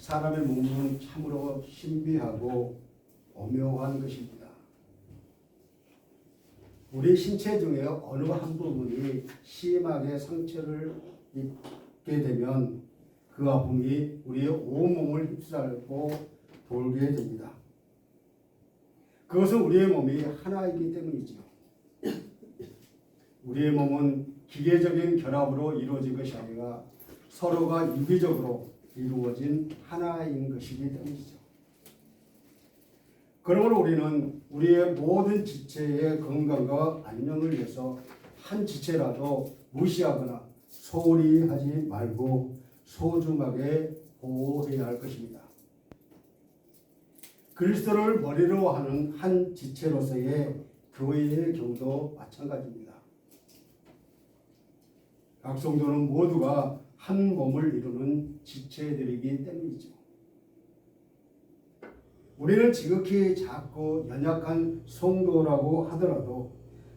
사람의 몸은 참으로 신비하고 오묘한 것입니다. 우리 신체 중에 어느 한 부분이 심하게 상처를 입게 되면 그 아픔이 우리의 온몸을 휩싸고 돌게 됩니다. 그것은 우리의 몸이 하나이기 때문이죠. 우리의 몸은 기계적인 결합으로 이루어진 것이 아니라 서로가 유기적으로 이루어진 하나인 것이기 때문이죠. 그러므로 우리는 우리의 모든 지체의 건강과 안녕을 위해서 한 지체라도 무시하거나 소홀히 하지 말고 소중하게 보호해야 할 것입니다. 그리스도를 머리로 하는 한 지체로서의 교회의 경우도 마찬가지입니다. 각 성도는 모두가 한 몸을 이루는 지체들이기 때문이죠. 우리는 지극히 작고 연약한 성도라고 하더라도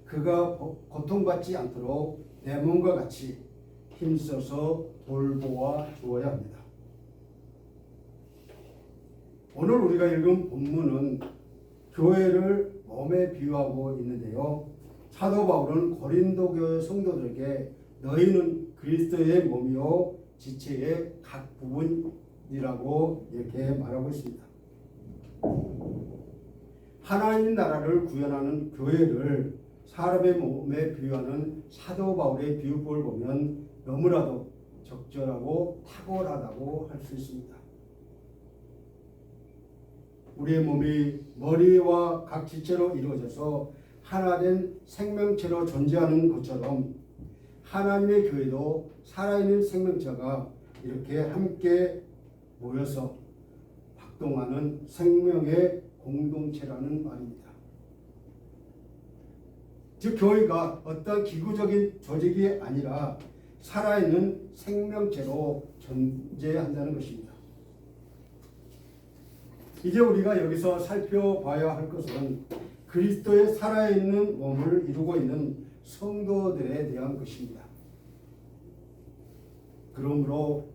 그가 고통받지 않도록 내 몸과 같이 힘써서 돌보아 주어야 합니다. 오늘 우리가 읽은 본문은 교회를 몸에 비유하고 있는데요. 사도 바울은 고린도 교회 성도들에게 너희는 그리스도의 몸이요 지체의 각 부분이라고 이렇게 말하고 있습니다. 하나님 나라를 구현하는 교회를 사람의 몸에 비유하는 사도 바울의 비유법을 보면 너무나도 적절하고 탁월하다고 할 수 있습니다. 우리의 몸이 머리와 각 지체로 이루어져서 하나된 생명체로 존재하는 것처럼 하나님의 교회도 살아있는 생명체가 이렇게 함께 모여서 활동하는 생명의 공동체라는 말입니다. 즉 교회가 어떤 기구적인 조직이 아니라 살아있는 생명체로 존재한다는 것입니다. 이제 우리가 여기서 살펴봐야 할 것은 그리스도의 살아있는 몸을 이루고 있는 성도들에 대한 것입니다. 그러므로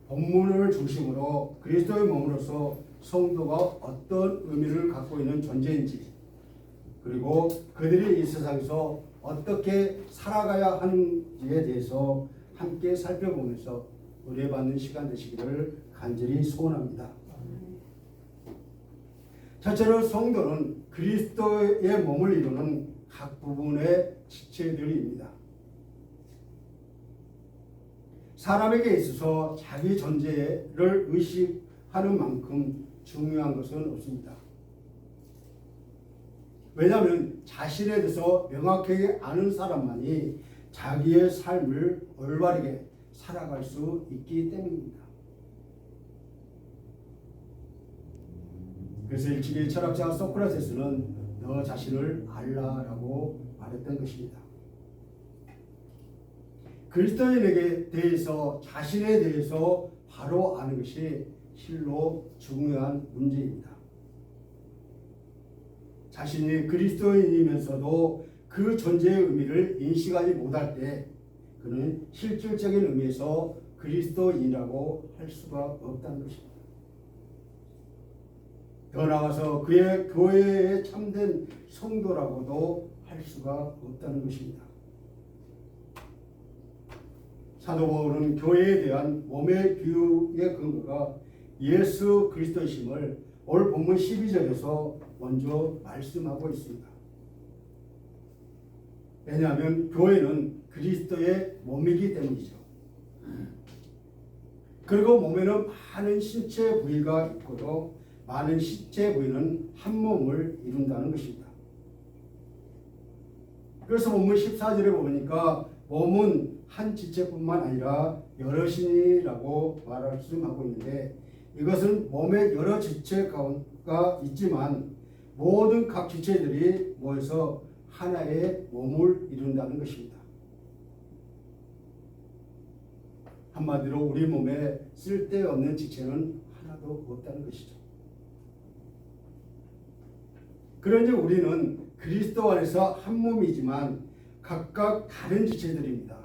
본문을 중심으로 그리스도의 몸으로서 성도가 어떤 의미를 갖고 있는 존재인지, 그리고 그들이 이 세상에서 어떻게 살아가야 하는지에 대해서 함께 살펴보면서 의뢰받는 시간 되시기를 간절히 소원합니다. 첫째로 성도는 그리스도의 몸을 이루는 각 부분의 지체들입니다. 사람에게 있어서 자기 존재를 의식하는 만큼 중요한 것은 없습니다. 왜냐하면 자신에 대해서 명확하게 아는 사람만이 자기의 삶을 올바르게 살아갈 수 있기 때문입니다. 그래서 일찍이 철학자 소크라테스는 너 자신을 알라라고 말했던 것입니다. 그리스도인에게 대해서 자신에 대해서 바로 아는 것이 실로 중요한 문제입니다. 자신이 그리스도인이면서도 그 존재의 의미를 인식하지 못할 때 그는 실질적인 의미에서 그리스도인이라고 할 수가 없다는 것입니다. 더 나아가서 그의 교회에 참된 성도라고도 할 수가 없다는 것입니다. 사도 바울은 교회에 대한 몸의 비유의 근거가 예수 그리스도이심을 오늘 본문 12절에서 먼저 말씀하고 있습니다. 왜냐하면 교회는 그리스도의 몸이기 때문이죠. 그리고 몸에는 많은 신체 부위가 있고요, 많은 신체 부위는 한 몸을 이룬다는 것입니다. 그래서 본문 14절에 보니까 몸은 한 지체뿐만 아니라 여럿이라고 말씀하고 있는데, 이것은 몸의 여러 지체가 있지만 모든 각 지체들이 모여서 하나의 몸을 이룬다는 것입니다. 한마디로 우리 몸에 쓸데없는 지체는 하나도 없다는 것이죠. 그런데 우리는 그리스도 안에서 한 몸이지만 각각 다른 지체들입니다.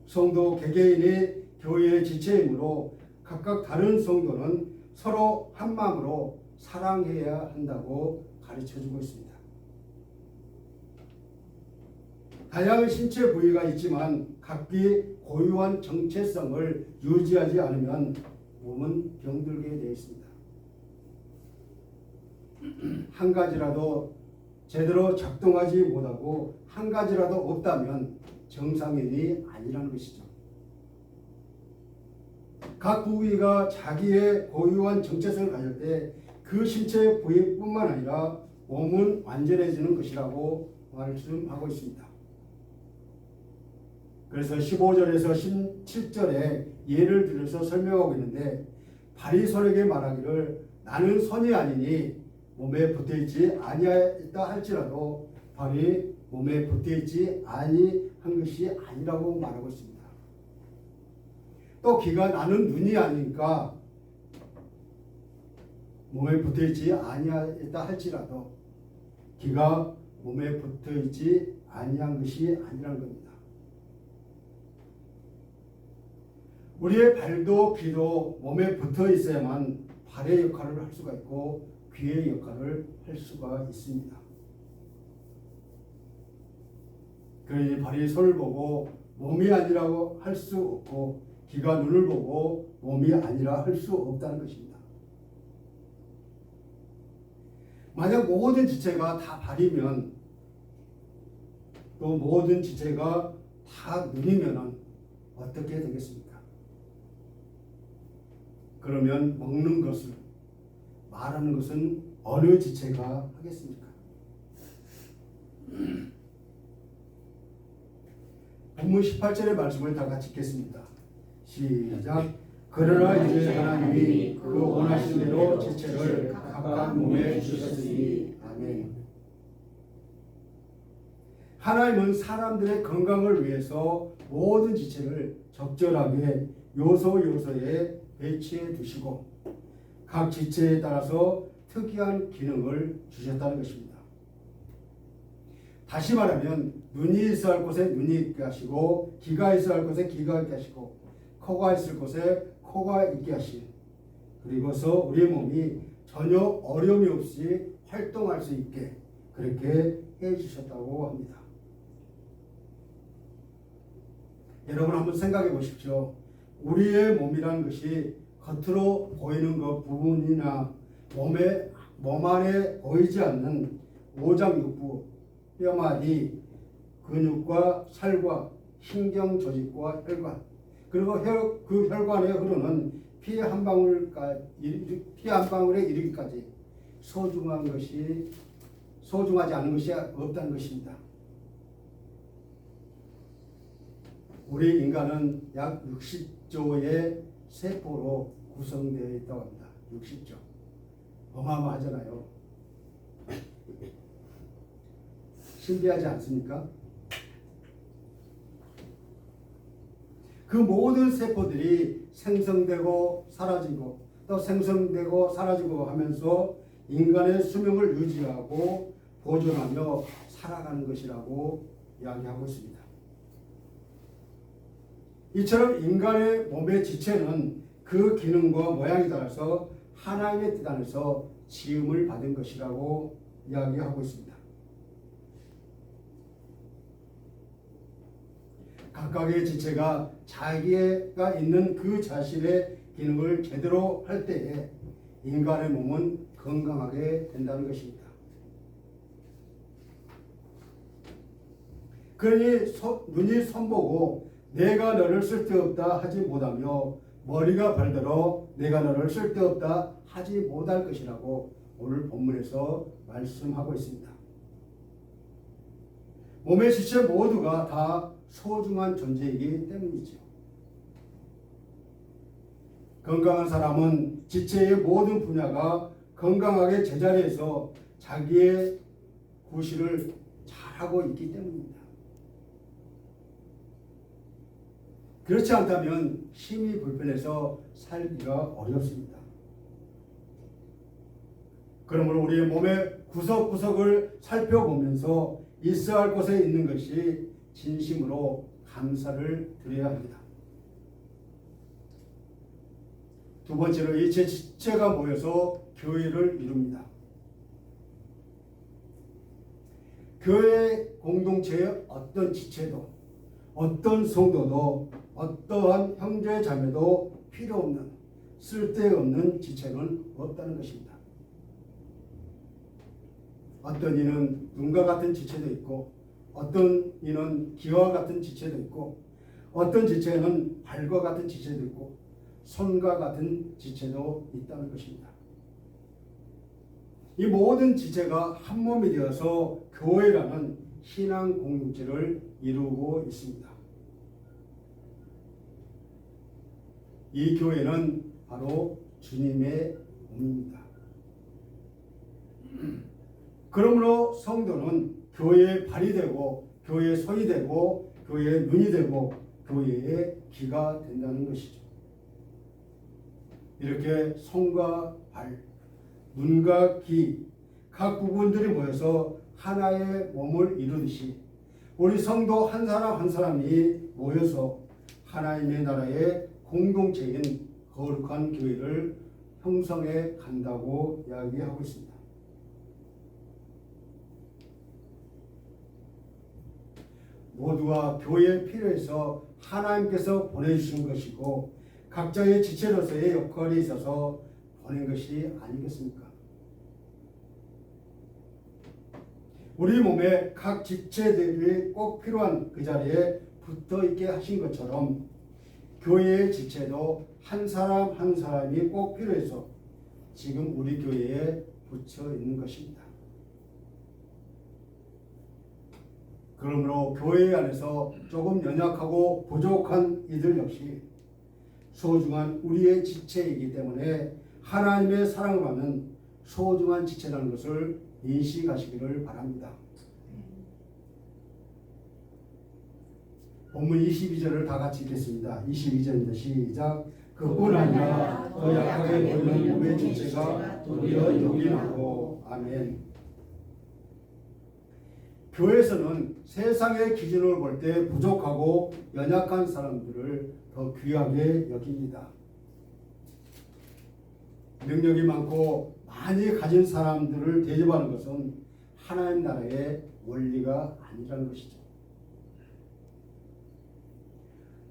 성도 개개인이 교회의 지체이므로 각각 다른 성도는 서로 한 마음으로 사랑해야 한다고 가르쳐주고 있습니다. 다양한 신체 부위가 있지만 각기 고유한 정체성을 유지하지 않으면 몸은 병들게 되어 있습니다. 한 가지라도 제대로 작동하지 못하고 한 가지라도 없다면 정상인이 아니라는 것이죠. 각 부위가 자기의 고유한 정체성을 가질 때 그 신체 부위뿐만 아니라 몸은 완전해지는 것이라고 말씀하고 있습니다. 그래서 15절에서 17절에 예를 들어서 설명하고 있는데, 바리새인에게 말하기를 나는 선이 아니니 몸에 붙어있지 아니하였다 할지라도 발이 몸에 붙어있지 아니한 것이 아니라고 말하고 있습니다. 또 귀가 나는 눈이 아니니까 몸에 붙어있지 아니하였다 할지라도 귀가 몸에 붙어있지 아니한 것이 아니라는 겁니다. 우리의 발도 귀도 몸에 붙어 있어야만 발의 역할을 할 수가 있고 귀의 역할을 할 수가 있습니다. 그러니 발이 손을 보고 몸이 아니라고 할 수 없고 귀가 눈을 보고 몸이 아니라 할 수 없다는 것입니다. 만약 모든 지체가 다 발이면, 또 모든 지체가 다 눈이면 어떻게 되겠습니까? 그러면 먹는 것을, 말하는 것은 어느 지체가 하겠습니까? 본문 18절의 말씀을 다 같이 읽겠습니다. 시작. 그러나 이제 하나님이 그 원하신 대로 지체를 각각 몸에 주셨으니. 아멘. 하나님은 사람들의 건강을 위해서 모든 지체를 적절하게 요소요소에 배치해 두시고 각 지체에 따라서 특이한 기능을 주셨다는 것입니다. 다시 말하면 눈이 있어야 할 곳에 눈이 있게 하시고, 귀가 있어야 할 곳에 귀가 있게 하시고, 코가 있을 곳에 코가 있게 하시고, 그리고서 우리 몸이 전혀 어려움이 없이 활동할 수 있게 그렇게 해주셨다고 합니다. 여러분 한번 생각해 보십시오. 우리의 몸이라는 것이 겉으로 보이는 것 부분이나 몸 안에 보이지 않는 오장육부, 뼈마디, 근육과 살과 신경 조직과 혈관, 그리고 그 혈관에 흐르는 피 한 방울에 이르기까지 소중하지 않은 것이 없다는 것입니다. 우리 인간은 약 60조의 세포로 구성되어 있다고 합니다. 60조. 어마어마하잖아요. 신비하지 않습니까? 그 모든 세포들이 생성되고 사라지고 또 생성되고 사라지고 하면서 인간의 수명을 유지하고 보존하며 살아가는 것이라고 이야기하고 있습니다. 이처럼 인간의 몸의 지체는 그 기능과 모양에 따라서 하나님의 뜻 안에서 지음을 받은 것이라고 이야기하고 있습니다. 각각의 지체가 자기가 있는 그 자신의 기능을 제대로 할 때에 인간의 몸은 건강하게 된다는 것입니다. 그러니 눈이 손보고 내가 너를 쓸데없다 하지 못하며 머리가 발들어 내가 너를 쓸데없다 하지 못할 것이라고 오늘 본문에서 말씀하고 있습니다. 몸의 지체 모두가 다 소중한 존재이기 때문이죠. 건강한 사람은 지체의 모든 분야가 건강하게 제자리에서 자기의 구실을 잘하고 있기 때문입니다. 그렇지 않다면 힘이 불편해서 살기가 어렵습니다. 그러므로 우리의 몸의 구석구석을 살펴보면서 있어야 할 곳에 있는 것이 진심으로 감사를 드려야 합니다. 두 번째로 이 지체가 모여서 교회를 이룹니다. 교회 공동체의 어떤 지체도, 어떤 성도도, 어떠한 형제 자매도 필요 없는, 쓸데없는 지체는 없다는 것입니다. 어떤 이는 눈과 같은 지체도 있고, 어떤 이는 기와 같은 지체도 있고, 어떤 지체는 발과 같은 지체도 있고, 손과 같은 지체도 있다는 것입니다. 이 모든 지체가 한 몸이 되어서 교회라는 신앙 공동체를 이루고 있습니다. 이 교회는 바로 주님의 몸입니다. 그러므로 성도는 교회의 발이 되고, 교회의 손이 되고, 교회의 눈이 되고, 교회의 귀가 된다는 것이죠. 이렇게 손과 발, 눈과 귀, 각 부분들이 모여서 하나의 몸을 이루듯이 우리 성도 한 사람 한 사람이 모여서 하나님의 나라의 공동체인 거룩한 교회를 형성해 간다고 이야기하고 있습니다. 모두가 교회에 필요해서 하나님께서 보내주신 것이고 각자의 지체로서의 역할이 있어서 보낸 것이 아니겠습니까? 우리 몸의 각 지체들이 꼭 필요한 그 자리에 붙어 있게 하신 것처럼 교회의 지체도 한 사람 한 사람이 꼭 필요해서 지금 우리 교회에 붙여 있는 것입니다. 그러므로 교회 안에서 조금 연약하고 부족한 이들 역시 소중한 우리의 지체이기 때문에 하나님의 사랑을 받는 소중한 지체라는 것을 인식하시기를 바랍니다. 본문 22절을 다 같이 읽겠습니다. 22절입니다. 시작. 그뿐 아니라 더 약하게 보이는 몸의 지체가 도리어 요긴하고. 아멘. 교회에서는 세상의 기준으로 볼 때 부족하고 연약한 사람들을 더 귀하게 여깁니다. 능력이 많고 많이 가진 사람들을 대접하는 것은 하나님 나라의 원리가 아니라는 것이죠.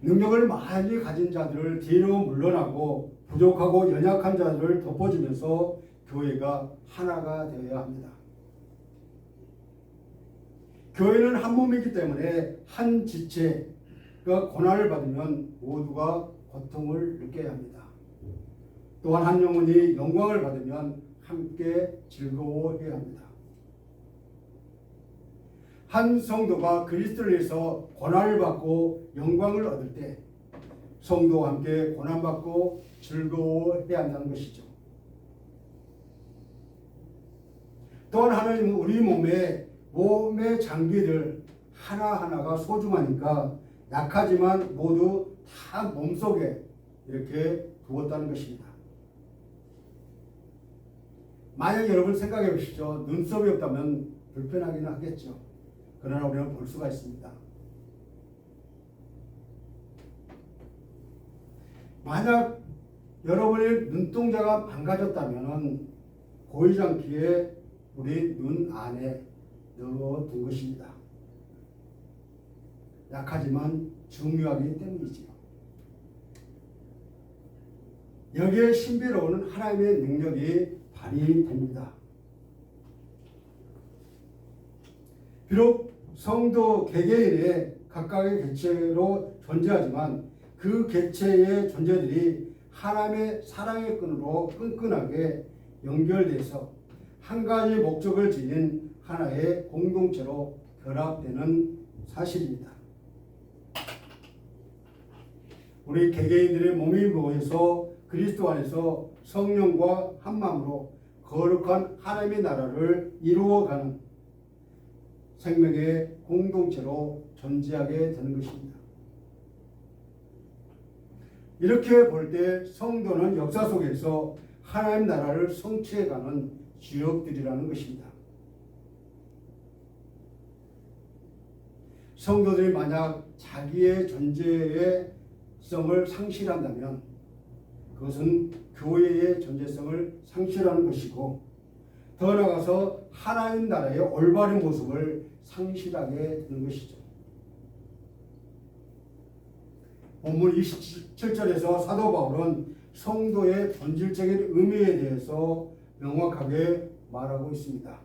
능력을 많이 가진 자들을 뒤로 물러나고 부족하고 연약한 자들을 덮어주면서 교회가 하나가 되어야 합니다. 교회는 한 몸이기 때문에 한 지체가 고난을 받으면 모두가 고통을 느껴야 합니다. 또한 한 영혼이 영광을 받으면 함께 즐거워해야 합니다. 한 성도가 그리스도를 위해서 고난을 받고 영광을 얻을 때 성도와 함께 고난받고 즐거워해야 한다는 것이죠. 또한 하나님은 우리 몸의 장기들 하나하나가 소중하니까 약하지만 모두 다 몸속에 이렇게 두었다는 것입니다. 만약 여러분 생각해 보시죠. 눈썹이 없다면 불편하기는 하겠죠. 그러나 우리는 볼 수가 있습니다. 만약 여러분의 눈동자가 망가졌다면 보이지 않기에 우리 눈 안에 넣어둔 것입니다. 약하지만 중요하기 때문이지요. 여기에 신비로운 하나님의 능력이 발휘됩니다. 비록 성도 개개인의 각각의 개체로 존재하지만 그 개체의 존재들이 하나님의 사랑의 끈으로 끈끈하게 연결돼서 한 가지 목적을 지닌 하나의 공동체로 결합되는 사실입니다. 우리 개개인들의 몸이 모여서 그리스도 안에서 성령과 한 마음으로 거룩한 하나님의 나라를 이루어가는 생명의 공동체로 존재하게 되는 것입니다. 이렇게 볼 때 성도는 역사 속에서 하나님 나라를 성취해가는 주역들이라는 것입니다. 성도들이 만약 자기의 존재의 성을 상실한다면 그것은 교회의 존재성을 상실하는 것이고 더 나아가서 하나님 나라의 올바른 모습을 상실하게 되는 것이죠. 본문 27절에서 사도 바울은 성도의 본질적인 의미에 대해서 명확하게 말하고 있습니다.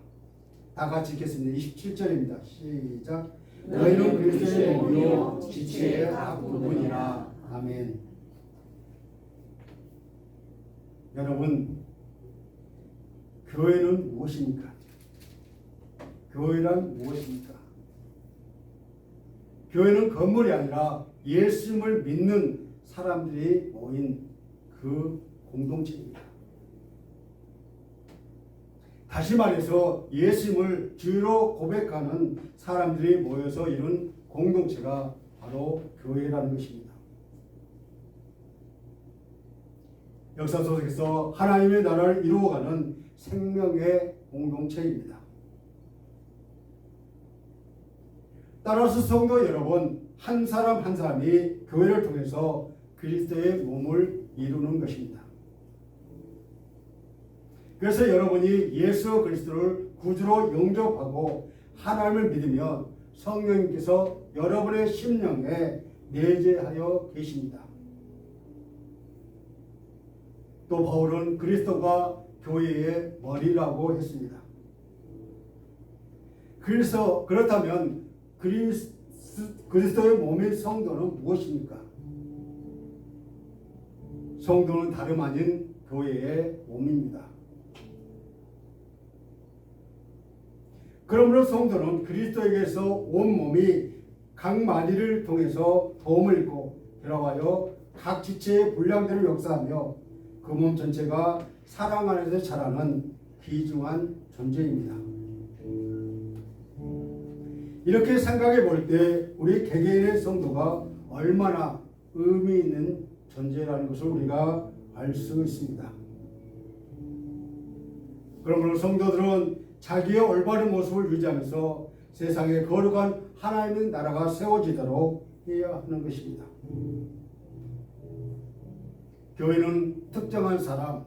다 같이 읽겠습니다. 27절입니다. 시작. 너희는 그리스도의 몸이요 지체의 각 부분이라. 아멘. 여러분, 교회는 무엇입니까? 교회란 무엇입니까? 교회는 건물이 아니라 예수님을 믿는 사람들이 모인 그 공동체입니다. 다시 말해서 예수님을 주로 고백하는 사람들이 모여서 이룬 공동체가 바로 교회라는 것입니다. 역사 속에서 하나님의 나라를 이루어가는 생명의 공동체입니다. 따라서 성도 여러분, 한 사람 한 사람이 교회를 통해서 그리스도의 몸을 이루는 것입니다. 그래서 여러분이 예수 그리스도를 구주로 영접하고 하나님을 믿으면 성령님께서 여러분의 심령에 내재하여 계십니다. 또 바울은 그리스도가 교회의 머리라고 했습니다. 그래서 그렇다면 그리스도의 몸인 성도는 무엇입니까? 성도는 다름 아닌 교회의 몸입니다. 그러므로 성도는 그리스도에게서 온 몸이 각 마디를 통해서 도움을 입고 들어가여 각 지체의 분량대로 역사하며 그 몸 전체가 사랑 안에서 자라는 귀중한 존재입니다. 이렇게 생각해 볼 때 우리 개개인의 성도가 얼마나 의미 있는 존재라는 것을 우리가 알 수 있습니다. 그러므로 성도들은 자기의 올바른 모습을 유지하면서 세상에 거룩한 하나님의 나라가 세워지도록 해야 하는 것입니다. 교회는 특정한 사람,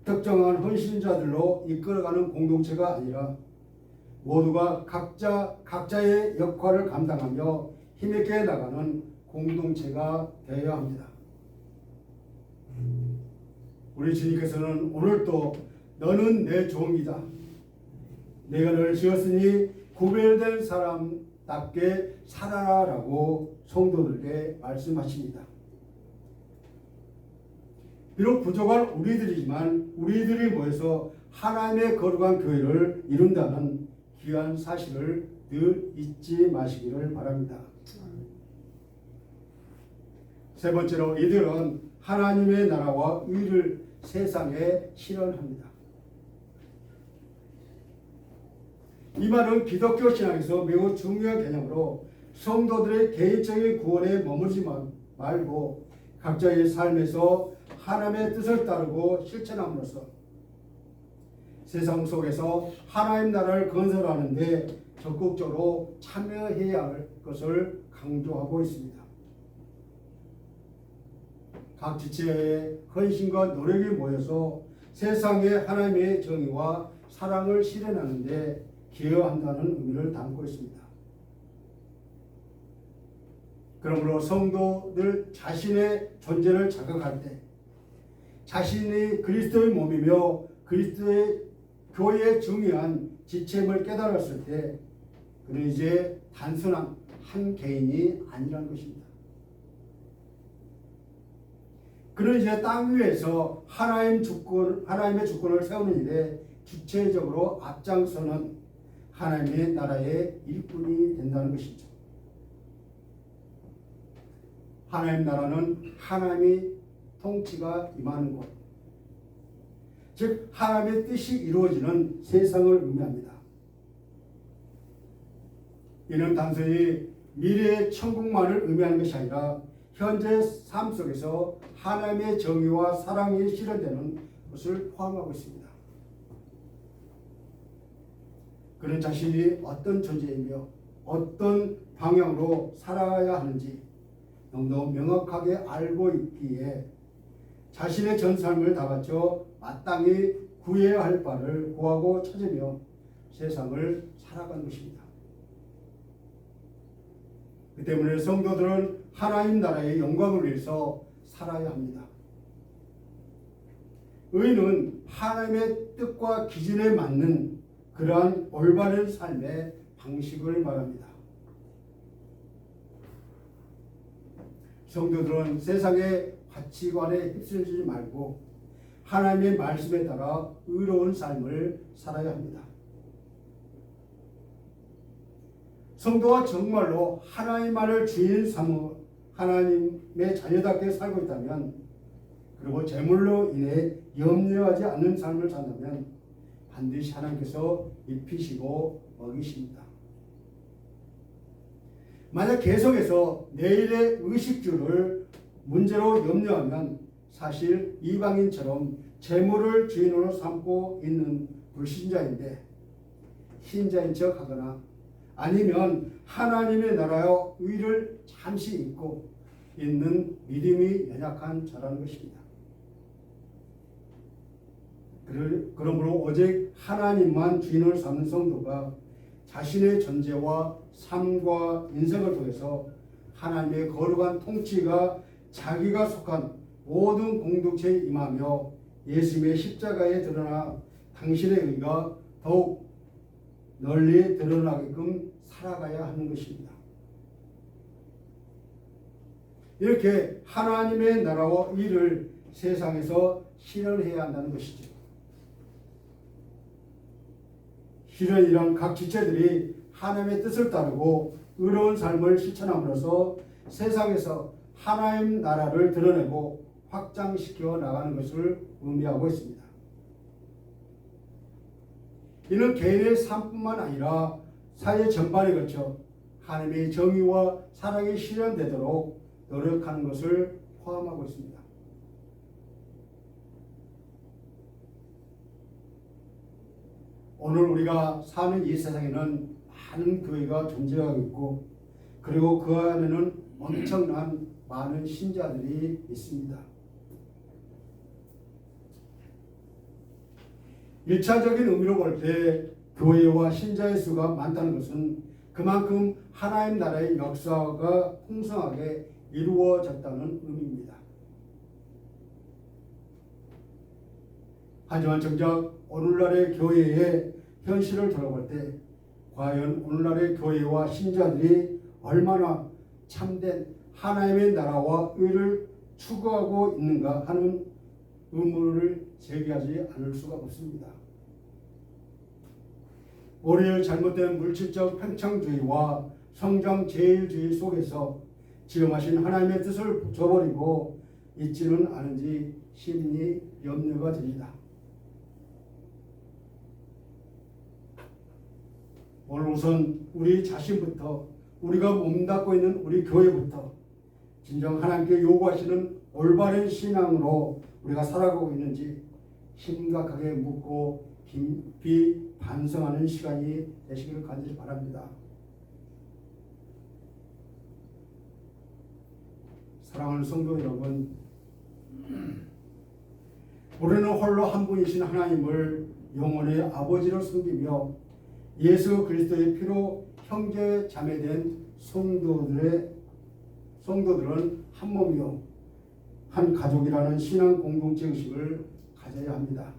특정한 헌신자들로 이끌어가는 공동체가 아니라 모두가 각자의 역할을 감당하며 힘있게 나가는 공동체가 되어야 합니다. 우리 주님께서는 오늘도 너는 내 종이다. 내가 너를 지었으니 구별된 사람답게 살아라라고 성도들에게 말씀하십니다. 비록 부족한 우리들이지만 우리들이 모여서 하나님의 거룩한 교회를 이룬다는 귀한 사실을 늘 잊지 마시기를 바랍니다. 세 번째로 이들은 하나님의 나라와 의를 세상에 실현합니다. 이 말은 기독교 신앙에서 매우 중요한 개념으로 성도들의 개인적인 구원에 머무르지 말고 각자의 삶에서 하나님의 뜻을 따르고 실천함으로써 세상 속에서 하나님 나라를 건설하는 데 적극적으로 참여해야 할 것을 강조하고 있습니다. 각 지체의 헌신과 노력이 모여서 세상에 하나님의 정의와 사랑을 실현하는 데 기여한다는 의미를 담고 있습니다. 그러므로 성도들 자신의 존재를 자각할 때 자신이 그리스도의 몸이며 그리스도의 교회의 중요한 지체임을 깨달았을 때 그는 이제 단순한 한 개인이 아니라는 것입니다. 그는 이제 땅 위에서 하나님의 주권을 세우는 일에 주체적으로 앞장서는 하나님의 나라의 일꾼이 된다는 것이죠. 하나님 나라는 하나님의 통치가 임하는 곳, 즉 하나님의 뜻이 이루어지는 세상을 의미합니다. 이는 단순히 미래의 천국만을 의미하는 것이 아니라 현재 삶 속에서 하나님의 정의와 사랑이 실현되는 것을 포함하고 있습니다. 그는 자신이 어떤 존재이며 어떤 방향으로 살아야 하는지 너무도 명확하게 알고 있기에 자신의 전 삶을 다 바쳐 마땅히 구해야 할 바를 구하고 찾으며 세상을 살아가는 것입니다. 그 때문에 성도들은 하나님 나라의 영광을 위해서 살아야 합니다. 의인은 하나님의 뜻과 기준에 맞는 그러한 올바른 삶의 방식을 말합니다. 성도들은 세상의 가치관에 휩쓸리지 말고 하나님의 말씀에 따라 의로운 삶을 살아야 합니다. 성도가 정말로 하나님만을 주인 삼어 하나님의 자녀답게 살고 있다면, 그리고 재물로 인해 염려하지 않는 삶을 산다면 반드시 하나님께서 입히시고 먹이십니다. 만약 계속해서 내일의 의식주를 문제로 염려하면 사실 이방인처럼 재물을 주인으로 삼고 있는 불신자인데, 신자인 척 하거나 아니면 하나님의 나라와 의를 잠시 잊고 있는 믿음이 연약한 자라는 것입니다. 그러므로 오직 하나님만 주인을 삼는 성도가 자신의 존재와 삶과 인생을 통해서 하나님의 거룩한 통치가 자기가 속한 모든 공동체에 임하며 예수님의 십자가에 드러나 당신의 의가 더욱 널리 드러나게끔 살아가야 하는 것입니다. 이렇게 하나님의 나라와 의를 세상에서 실현해야 한다는 것이죠. 실현이란 각 지체들이 하나님의 뜻을 따르고 의로운 삶을 실천함으로써 세상에서 하나님 나라를 드러내고 확장시켜 나가는 것을 의미하고 있습니다. 이는 개인의 삶뿐만 아니라 사회 전반에 걸쳐 하나님의 정의와 사랑이 실현되도록 노력하는 것을 포함하고 있습니다. 오늘 우리가 사는 이 세상에는 많은 교회가 존재하고 있고, 그리고 그 안에는 엄청난 많은 신자들이 있습니다. 1차적인 의미로 볼 때 교회와 신자의 수가 많다는 것은 그만큼 하나님 나라의 역사가 풍성하게 이루어졌다는 의미입니다. 하지만 정작 오늘날의 교회의 현실을 돌아볼 때 과연 오늘날의 교회와 신자들이 얼마나 참된 하나님의 나라와 의를 추구하고 있는가 하는 의문을 제기하지 않을 수가 없습니다. 오히려 잘못된 물질적 팽창주의와 성장 제일주의 속에서 지금 하신 하나님의 뜻을 저버리고 있지는 않은지 심히 염려가 됩니다. 오늘 우선 우리 자신부터, 우리가 몸담고 있는 우리 교회부터 진정 하나님께 요구하시는 올바른 신앙으로 우리가 살아가고 있는지 심각하게 묻고 깊이 반성하는 시간이 되시기를 간절히 바랍니다. 사랑하는 성도 여러분, 우리는 홀로 한 분이신 하나님을 영원의 아버지로 섬기며 예수 그리스도의 피로 형제 자매된 성도들은 한 몸이요 한 가족이라는 신앙 공동체 의식을 가져야 합니다.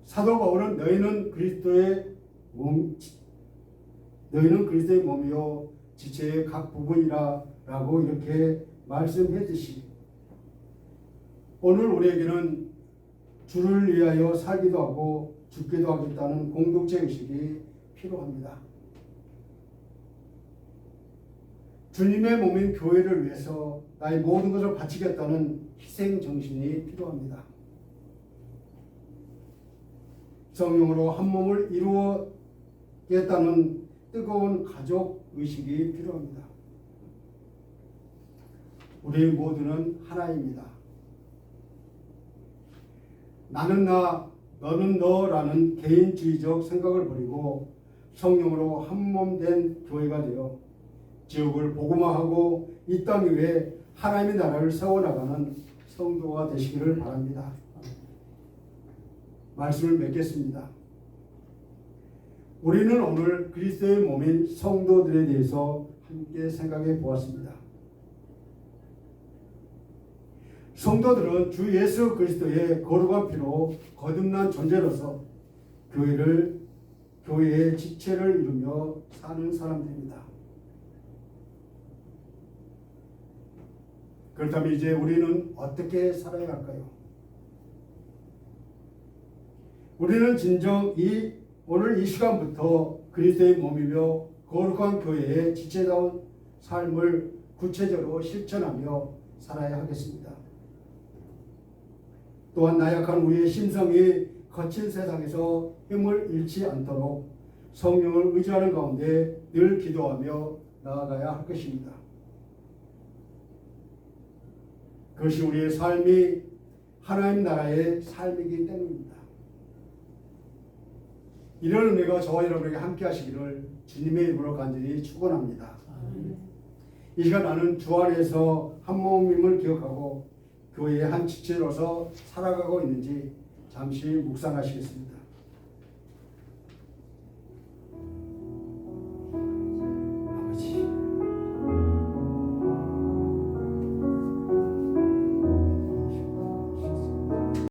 사도 바울은 너희는 그리스도의 몸이요 지체의 각 부분이라 라고 이렇게 말씀했듯이 오늘 우리에게는 주를 위하여 살기도 하고 죽기도 하겠다는 공동체 의식이 필요합니다. 주님의 몸인 교회를 위해서 나의 모든 것을 바치겠다는 희생 정신이 필요합니다. 성령으로 한 몸을 이루어겠다는 뜨거운 가족 의식이 필요합니다. 우리 모두는 하나입니다. 나는 나, 너는 너라는 개인주의적 생각을 버리고 성령으로 한 몸 된 교회가 되어 지옥을 복음화하고 이 땅 위에 하나님의 나라를 세워나가는 성도가 되시기를 바랍니다. 말씀을 맺겠습니다. 우리는 오늘 그리스도의 몸인 성도들에 대해서 함께 생각해 보았습니다. 성도들은 주 예수 그리스도의 거룩한 피로 거듭난 존재로서 교회의 지체를 이루며 사는 사람들입니다. 그렇다면 이제 우리는 어떻게 살아야 할까요? 우리는 진정 오늘 이 시간부터 그리스도의 몸이며 거룩한 교회의 지체다운 삶을 구체적으로 실천하며 살아야 하겠습니다. 또한 나약한 우리의 심성이 거친 세상에서 힘을 잃지 않도록 성령을 의지하는 가운데 늘 기도하며 나아가야 할 것입니다. 그것이 우리의 삶이 하나님 나라의 삶이기 때문입니다. 이런 은혜가 저와 여러분에게 함께 하시기를 주님의 이름으로 간절히 축원합니다. 이 시간 나는 주 안에서 한 몸임을 기억하고 교회의 한 지체로서 살아가고 있는지 잠시 묵상하시겠습니다.